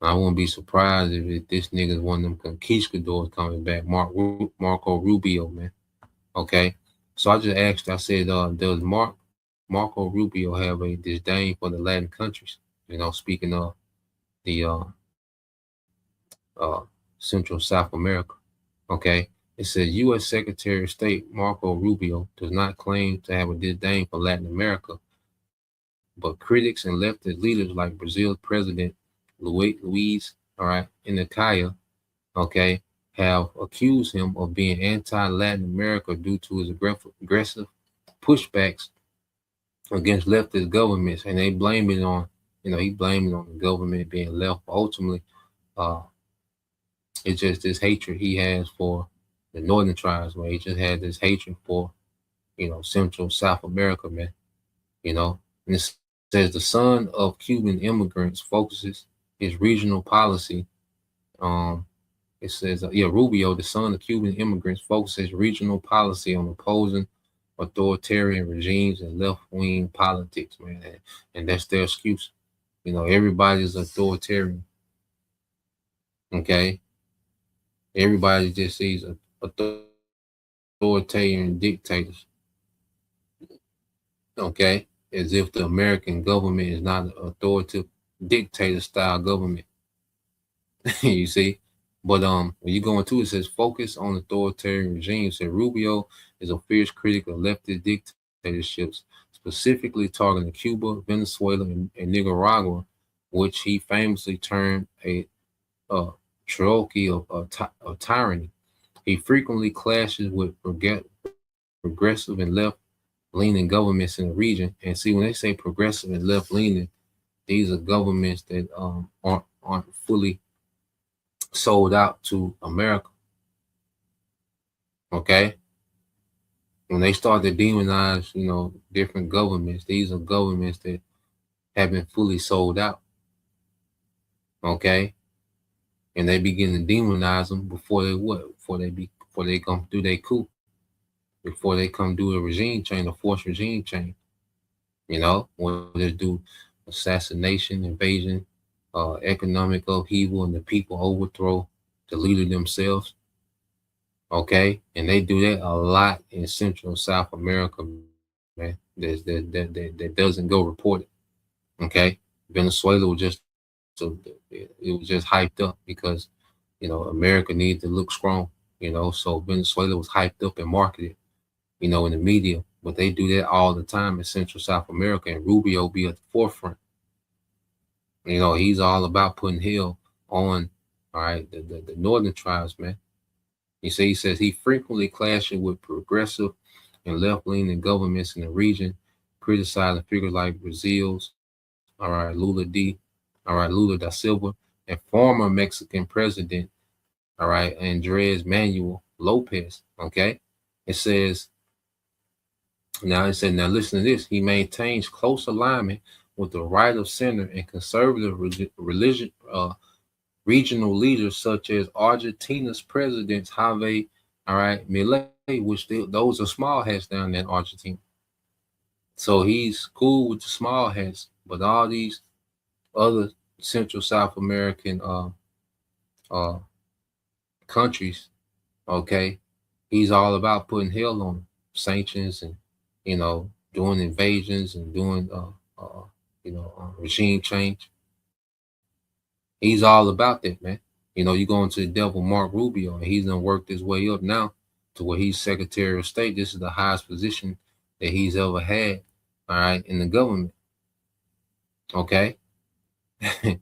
I wouldn't be surprised if this nigga is one of them conquistadors coming back. Marco Rubio, man. Okay, so I just asked. I said, does Marco Rubio have a disdain for the Latin countries? Speaking of the Central South America. Okay, it says U.S. Secretary of State Marco Rubio does not claim to have a disdain for Latin America, but critics and leftist leaders like Brazil's President Luiz, all right, Inácio, okay, have accused him of being anti-Latin America due to his aggressive pushbacks against leftist governments, and they blame it on, he blamed it on the government being left. But ultimately, uh, it's just this hatred he has for the northern tribes, man. He just had this hatred for, Central South America, man. And it says the son of Cuban immigrants focuses his regional policy. It says, Rubio, the son of Cuban immigrants, focuses regional policy on opposing authoritarian regimes and left-wing politics, man. And that's their excuse. Everybody's authoritarian. Okay? Everybody just sees authoritarian dictators. Okay? As if the American government is not an authoritative dictator-style government. You see? But when you go into it, says focus on authoritarian regimes. And Rubio is a fierce critic of leftist dictatorships, specifically targeting Cuba, Venezuela, and Nicaragua, which he famously termed a troika of tyranny. He frequently clashes with progressive and left-leaning governments in the region. And see, when they say progressive and left-leaning, these are governments that aren't fully sold out to America. Okay? When they start to demonize, different governments, these are governments that haven't fully sold out. Okay? And they begin to demonize them before they come do their coup, before they come do a regime change, a forced regime change. When they do assassination, invasion, economic upheaval, and the people overthrow the leader themselves. Okay, and they do that a lot in Central and South America, man. That doesn't go reported. Okay, Venezuela was just hyped up because America needed to look strong. So Venezuela was hyped up and marketed, in the media. But they do that all the time in Central South America, and Rubio be at the forefront. He's all about putting hell on, all right, the northern tribes, man. He says he frequently clashes with progressive and left-leaning governments in the region, criticizing figures like Brazil's, all right, Lula da Silva, and former Mexican president, all right, Andres Manuel Lopez. Okay, now listen to this. He maintains close alignment with the right of center and conservative regional leaders such as Argentina's president Javier, Milei, which those are small hats down there in Argentina. So he's cool with the small hats, but all these other Central South American countries, okay, he's all about putting hell on them, sanctions, and doing invasions and doing regime change. He's all about that, man. You go into the devil, Mark Rubio, and he's done worked his way up now to where he's Secretary of State. This is the highest position that he's ever had, all right, in the government. Okay. And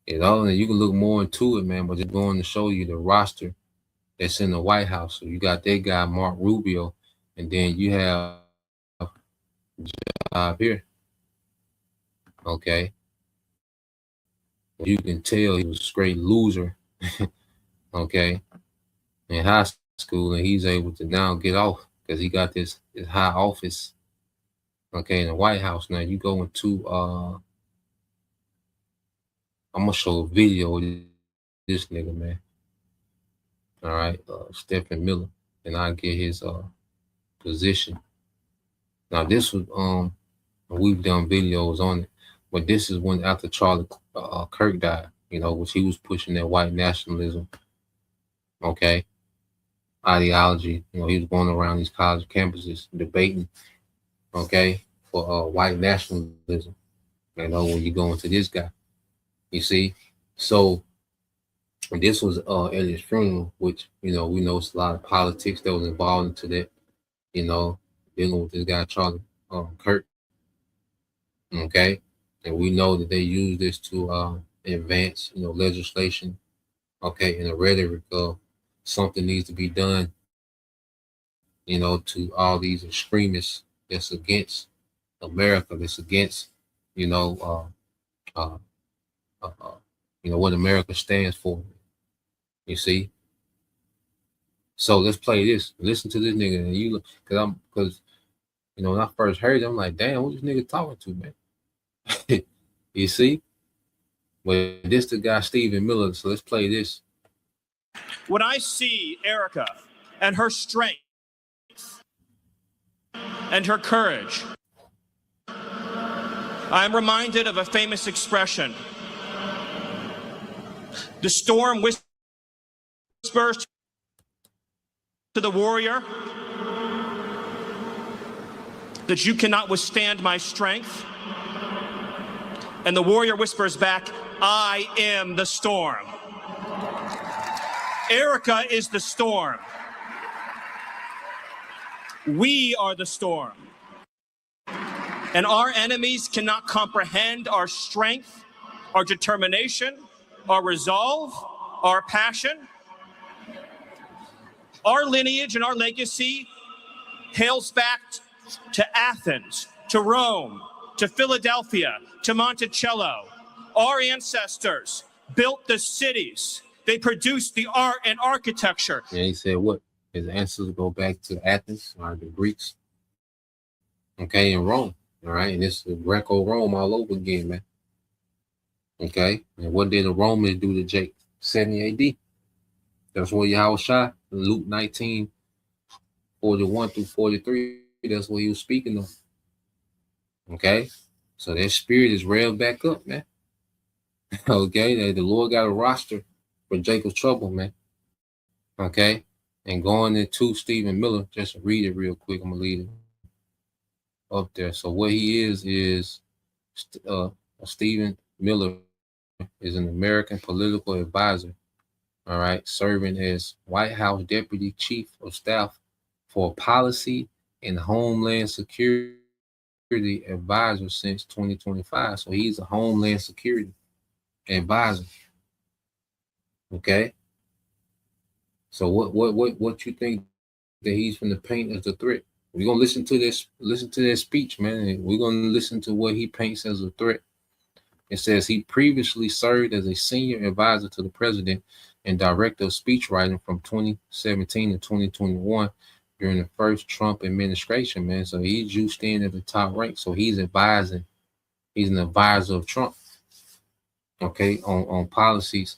you can look more into it, man, but just going to show you the roster that's in the White House. So you got that guy, Mark Rubio, and then you have here. Okay. You can tell he was a straight loser, okay, in high school, and he's able to now get off because he got this high office, okay, in the White House. Now you go into, I'm gonna show a video of this nigga, man. All right, Stephen Miller, and I get his position. Now this was we've done videos on it. But this is when after Charlie Kirk died, which he was pushing that white nationalism, okay, ideology. He was going around these college campuses debating, okay, for white nationalism. When you go into this guy, you see. So this was at his funeral, which we know it's a lot of politics that was involved into that, dealing with this guy Charlie Kirk, okay. And we know that they use this to advance, legislation, okay, in the rhetoric of something needs to be done, to all these extremists that's against America, that's against, you know, uh, what America stands for. You see? So let's play this. Listen to this nigga, and you look, because when I first heard it, I'm like, damn, what this nigga talking to, man? You see? But this the guy Stephen Miller. So let's play this. When I see Erica and her strength and her courage, I'm reminded of a famous expression. The storm whispers to the warrior that you cannot withstand my strength. And the warrior whispers back, I am the storm. Erica is the storm. We are the storm. And our enemies cannot comprehend our strength, our determination, our resolve, our passion. Our lineage and our legacy hails back to Athens, to Rome, to Philadelphia, to Monticello. Our ancestors built the cities. They produced the art and architecture. And he said what? His ancestors go back to Athens, or the Greeks. Okay, in Rome. All right, and this is Greco-Rome all over again, man. Okay, and what did the Romans do to Jake? 70 AD. That's what Yahushua, Luke 19, 41 through 43, that's what he was speaking of. Okay, so that spirit is railed back up, man. Okay, the Lord got a roster for Jacob's trouble, man. Okay, and going into Stephen Miller, just read it real quick. I'm gonna leave it up there. So what he is Stephen Miller is an American political advisor. All right, serving as White House Deputy Chief of Staff for Policy and Homeland Security Advisor since 2025. So he's a Homeland Security Advisor. Okay. So what you think that he's going to paint as a threat? We're gonna listen to this speech, man, and we're gonna listen to what he paints as a threat. It says he previously served as a senior advisor to the president and director of speechwriting from 2017 to 2021 during the first Trump administration, man. So he's juiced in at the top rank. So he's advising. He's an advisor of Trump, okay, on policies,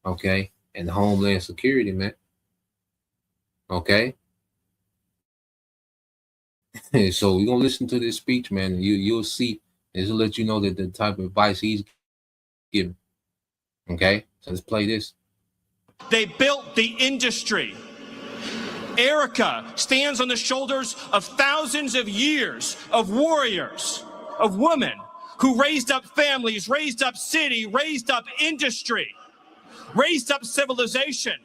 okay, and Homeland Security, man. Okay. So we're gonna listen to this speech, man, and you'll see. This will let you know that the type of advice he's giving. Okay, so let's play this. They built the industry. Erica stands on the shoulders of thousands of years of warriors, of women who raised up families, raised up city, raised up industry, raised up civilization,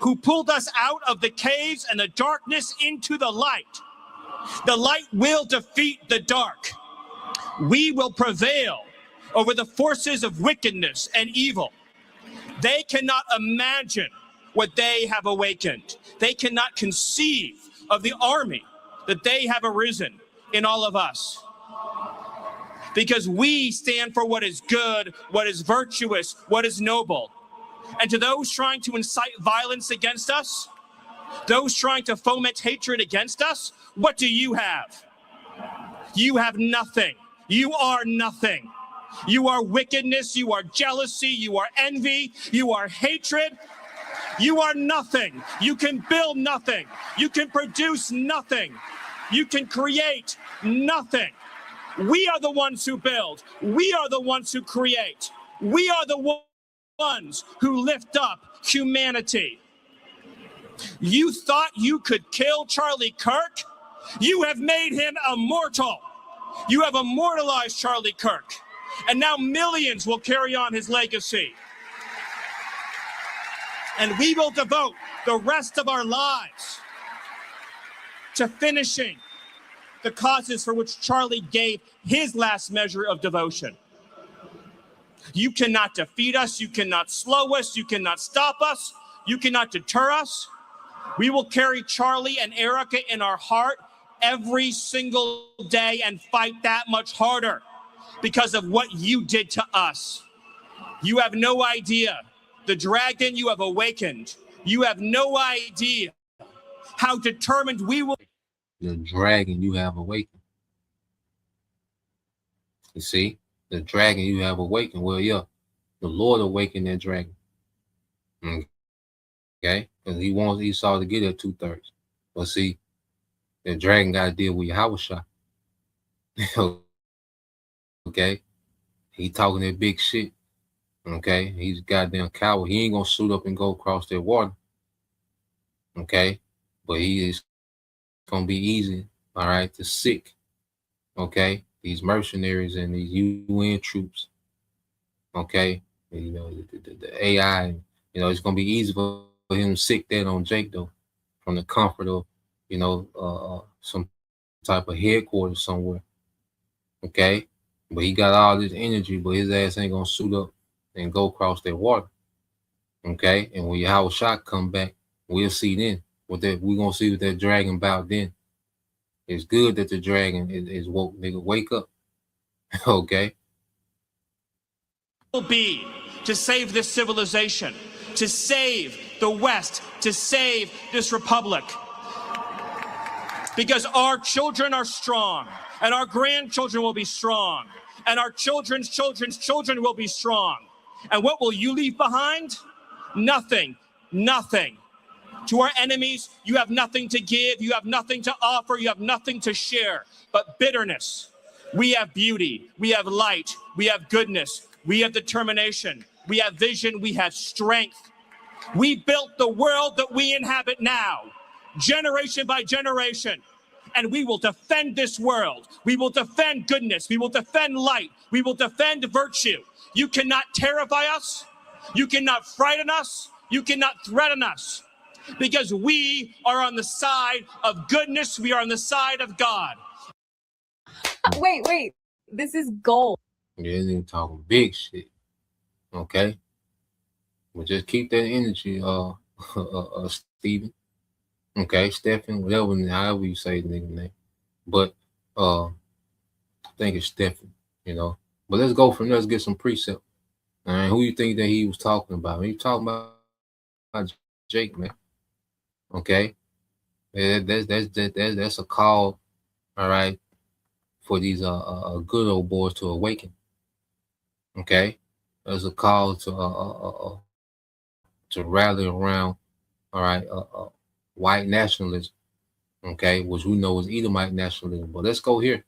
who pulled us out of the caves and the darkness into the light. The light will defeat the dark. We will prevail over the forces of wickedness and evil. They cannot imagine what they have awakened. They cannot conceive of the army that they have arisen in all of us. Because we stand for what is good, what is virtuous, what is noble. And to those trying to incite violence against us, those trying to foment hatred against us, what do you have? You have nothing. You are nothing. You are wickedness, you are jealousy, you are envy, you are hatred. You are nothing. You can build nothing. You can produce nothing. You can create nothing. We are the ones who build. We are the ones who create. We are the ones who lift up humanity. You thought you could kill Charlie Kirk? You have made him immortal. You have immortalized Charlie Kirk. And now millions will carry on his legacy. And we will devote the rest of our lives to finishing the causes for which Charlie gave his last measure of devotion. You cannot defeat us. You cannot slow us. You cannot stop us. You cannot deter us. We will carry Charlie and Erica in our heart every single day and fight that much harder because of what you did to us. You have no idea the dragon you have awakened. You have no idea how determined we will. The dragon you have awakened. You see, the dragon you have awakened. Well, yeah, the Lord awakened that dragon. Okay, because he wants Esau to get at 2/3. But see, the dragon got to deal with Yahushua. Okay, he talking that big shit. Okay, he's a goddamn coward. He ain't gonna suit up and go across that water. Okay, but he is gonna be easy, all right, to sick. Okay, these mercenaries and these UN troops. Okay, and, you know, the AI, you know, it's gonna be easy for him to sick that on Jake though, from the comfort of, you know, some type of headquarters somewhere. Okay, but he got all this energy, but his ass ain't gonna suit up and go across that water. Okay, and when Yahweh Shah come back, we'll see then. What that we're gonna see what that dragon about then. It's good that the dragon is woke, nigga. Wake up. Okay. Will be to save this civilization, to save the West, to save this republic. Because our children are strong, and our grandchildren will be strong, and our children's children's children will be strong. And what will you leave behind? Nothing. Nothing. To our enemies, you have nothing to give, you have nothing to offer, you have nothing to share, but bitterness. We have beauty, we have light, we have goodness, we have determination, we have vision, we have strength. We built the world that we inhabit now, generation by generation, and we will defend this world. We will defend goodness, we will defend light, we will defend virtue. You cannot terrify us, you cannot frighten us, you cannot threaten us. Because we are on the side of goodness. We are on the side of God. Wait. This is gold. Yeah, they talking big shit. Okay. But just keep that energy, Stephen. Okay, Stephen, whatever, however you say the nigga name. But I think it's Stephen, you know. But let's go from there. Let's get some precept. All right, who you think that he was talking about? He talking about Jake, man. Okay, that's a call, all right, for these good old boys to awaken. Okay, there's a call to rally around, all right, white nationalism. Okay, which we know is Edomite nationalism. But let's go here.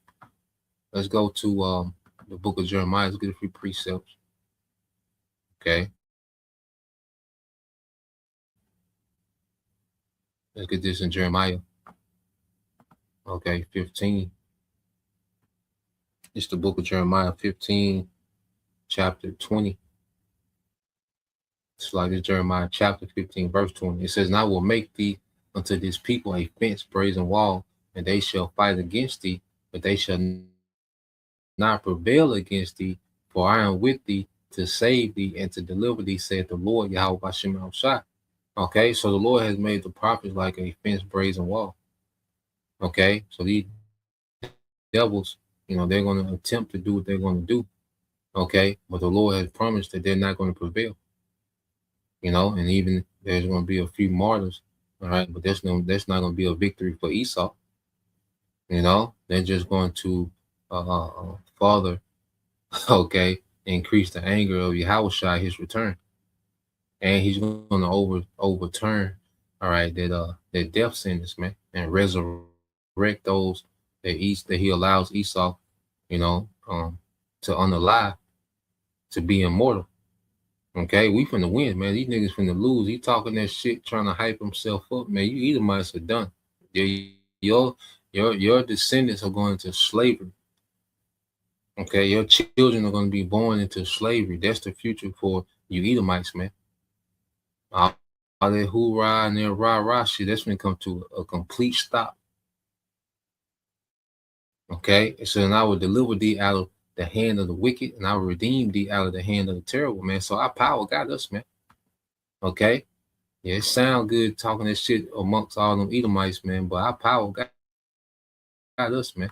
Let's go to the book of Jeremiah. Let's get a few precepts. Okay. Let's get this in Jeremiah. Okay, 15. It's the book of Jeremiah 15, chapter 20. It's like it's Jeremiah chapter 15, verse 20. It says, "And I will make thee unto this people a fence, brazen wall, and they shall fight against thee, but they shall not prevail against thee, for I am with thee to save thee and to deliver thee, saith the Lord Yahweh Hashem Shah." Okay, so the Lord has made the prophets like a fence, brazen wall. Okay, so these devils, you know, they're going to attempt to do what they're going to do. Okay, but the Lord has promised that they're not going to prevail. You know, and even there's going to be a few martyrs. All right, but that's not going to be a victory for Esau. You know, they're just going to further, okay, increase the anger of Yahushua, his return. And he's going to overturn, all right, that death sentence, man, and resurrect those that he allows Esau, you know, to unalive, to be immortal. Okay, we finna win, man. These niggas finna lose. He talking that shit, trying to hype himself up, man. You Edomites are done. Your descendants are going into slavery. Okay, your children are going to be born into slavery. That's the future for you Edomites, man. All that hoorah and that rah-rah shit, that's when it comes to a complete stop. Okay, so then I will deliver thee out of the hand of the wicked, and I will redeem thee out of the hand of the terrible, man. So our power got us, man. Okay, Yeah, it sound good talking that shit amongst all them Edomites, man, but our power got us, man.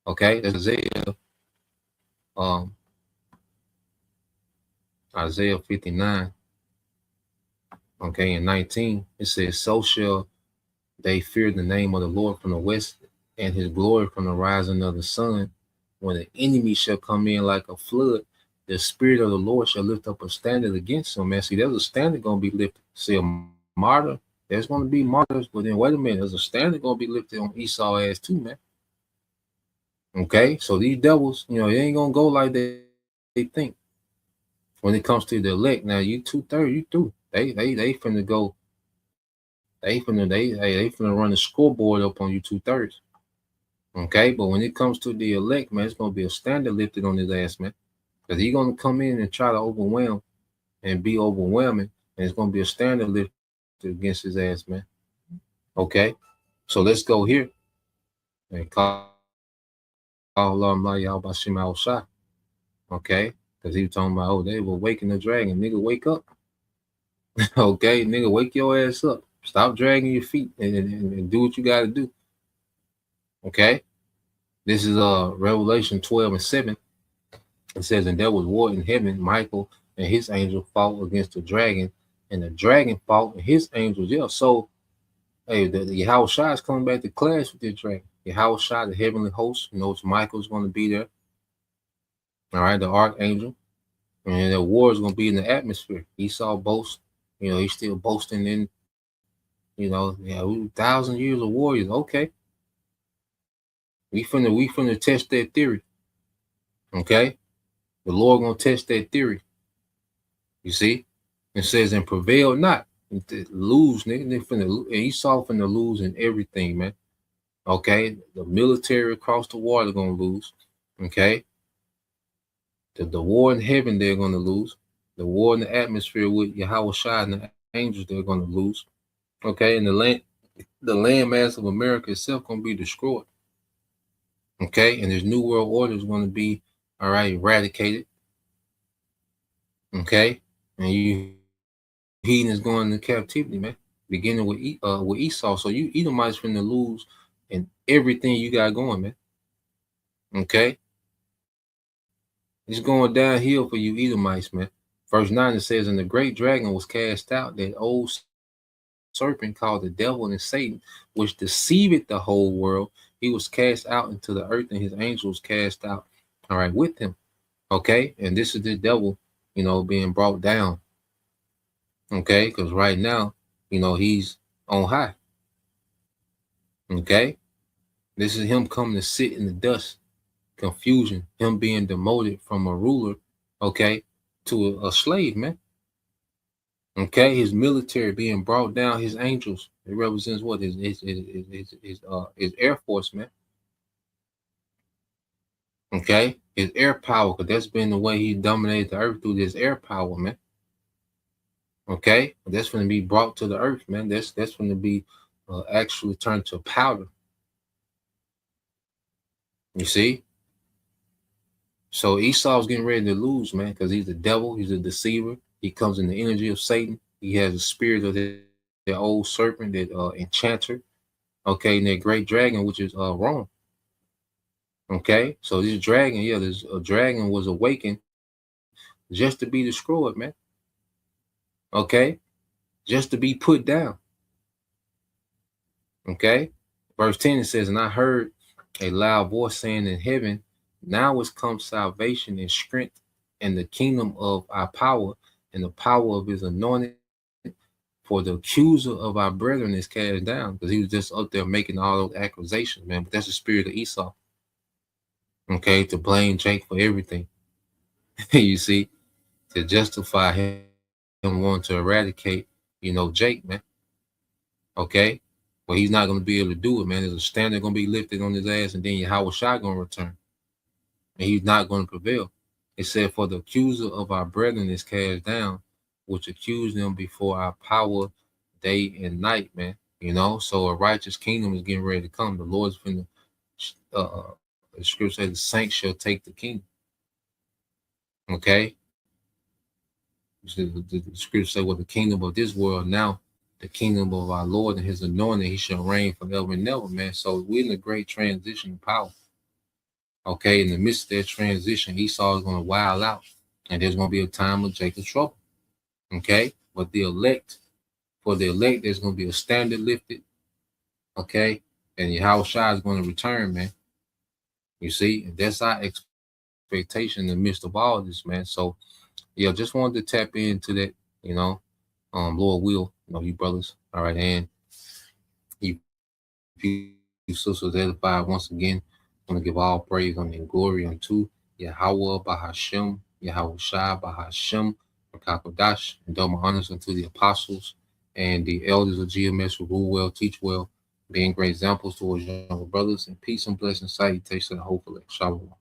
Okay, that's um, Isaiah 59, okay, and 19. It says, "So shall they fear the name of the Lord from the west, and his glory from the rising of the sun. When the enemy shall come in like a flood, the spirit of the Lord shall lift up a standard against him." Man, see, there's a standard gonna be lifted. See, a martyr, there's gonna be martyrs, but then wait a minute, there's a standard gonna be lifted on Esau ass too, man. Okay, so these devils, they ain't gonna go like they think. When it comes to the elect, now you 2/3, you through. They finna go. They finna run the scoreboard up on you 2/3. Okay, but when it comes to the elect, man, it's gonna be a standard lifted on his ass, man, because he's gonna come in and try to overwhelm and be overwhelming, and it's gonna be a standard lifted against his ass, man. Okay, so let's go here and call Allah y'all by Shema Shah. Okay, because he was talking about, oh, they were waking the dragon, nigga, wake up. Okay, nigga, wake your ass up. Stop dragging your feet and do what you got to do. Okay, this is Revelation 12:7. It says, "And there was war in heaven. Michael and his angel fought against the dragon, and the dragon fought and his angels." Yeah, so hey, the Yahweh Shai is coming back to clash with the dragon. Yahweh Shai, the heavenly host, Michael's going to be there. All right, the archangel, and the war is going to be in the atmosphere. Esau boasts, he's still boasting in, we 1,000 years of warriors. Okay, we finna test that theory. Okay, the Lord gonna test that theory. You see, it says, "And prevail not." Lose, nigga. And Esau finna lose in everything, man. Okay, the military across the water gonna lose. Okay, the war in heaven they're gonna lose. The war in the atmosphere with Yahweh Shai and the angels they're gonna lose. Okay, and the landmass of America itself gonna be destroyed. Okay, and this new world order is gonna be eradicated. Okay, and heathen is going into captivity, man. Beginning with Esau. So you Edomites finna lose in everything you got going, man. Okay, it's going downhill for you Edomites, man. Verse 9, it says, "And the great dragon was cast out, that old serpent called the devil and Satan, which deceived the whole world. He was cast out into the earth, and his angels cast out, with him." Okay, and this is the devil, being brought down. Okay, because right now, he's on high. Okay, this is him coming to sit in the dust, confusion, him being demoted from a ruler, okay, to a slave, man. Okay, his military being brought down, his angels. It represents what? His Air Force, man. Okay, his air power, because that's been the way he dominated the earth, through this air power, man. Okay, that's going to be brought to the earth, man. That's going to be actually turned to powder. You see? So Esau's getting ready to lose, man, because he's the devil. He's a deceiver. He comes in the energy of Satan. He has the spirit of the old serpent, that enchanter. Okay, and that great dragon, which is Rome. Okay, so this dragon, this dragon was awakened just to be destroyed, man. Okay, just to be put down. Okay, verse 10, it says, "And I heard a loud voice saying in heaven, Now is come salvation and strength and the kingdom of our power and the power of his anointed. For the accuser of our brethren is cast down." Because he was just up there making all those accusations, man. But that's the spirit of Esau. Okay, to blame Jake for everything. You see, to justify him wanting to eradicate, Jake, man. Okay, well, he's not going to be able to do it, man. There's a standard going to be lifted on his ass, and then Yahweh Shai going to return, and he's not going to prevail. It said, "For the accuser of our brethren is cast down, which accused them before our power day and night," man. So a righteous kingdom is getting ready to come. The Lord's finna, the scripture says, "The saints shall take the kingdom." Okay. The scripture says, "Well, the kingdom of this world now the kingdom of our Lord and his anointing, he shall reign forever and ever, man. So we're in a great transition of power. Okay, in the midst of that transition, Esau is going to wild out, and there's going to be a time of Jacob's trouble. Okay, but for the elect, there's going to be a standard lifted. Okay, and Yahushua is going to return, man. You see, and that's our expectation in the midst of all this, man. So, yeah, just wanted to tap into that, Lord will, you brothers. All right, and you sisters edified once again. I want to give all praise and glory unto Yahweh Bahashem, Yahushua Bahashem, Kakodash, and double honors unto the apostles and the elders of GMS who rule well, teach well, being great examples towards younger brothers, and peace and blessing, salutation, and hopefully, shalom.